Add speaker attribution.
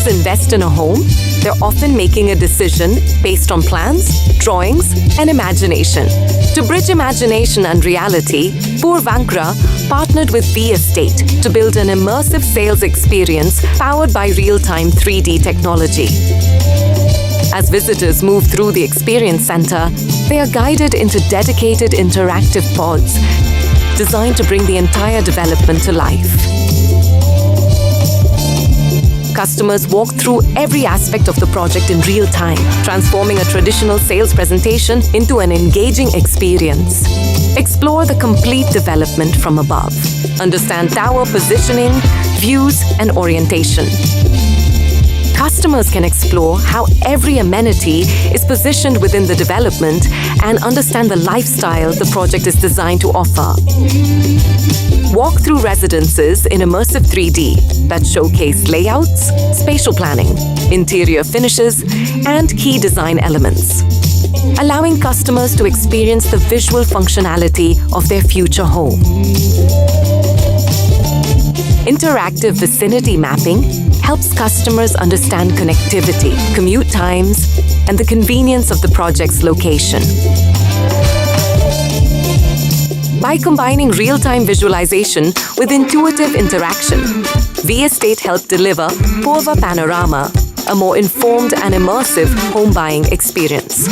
Speaker 1: customers invest in a home, they're often making a decision based on plans, drawings, and imagination. To bridge imagination and reality, Puravankara partnered with V Estate to build an immersive sales experience powered by real-time 3D technology. As visitors move through the experience center, they are guided into dedicated interactive pods designed to bring the entire development to life. Customers walk through every aspect of the project in real time, transforming a traditional sales presentation into an engaging experience. Explore the complete development from above. Understand tower positioning, views, and orientation. Customers can explore how every amenity is positioned within the development and understand the lifestyle the project is designed to offer. Walk through residences in immersive 3D that showcase layouts, spatial planning, interior finishes, and key design elements, allowing customers to experience the visual functionality of their future home. Interactive vicinity mapping helps customers understand connectivity, commute times, and the convenience of the project's location. By combining real-time visualization with intuitive interaction, V Estate helped deliver Purva Panorama, a more informed and immersive home buying experience.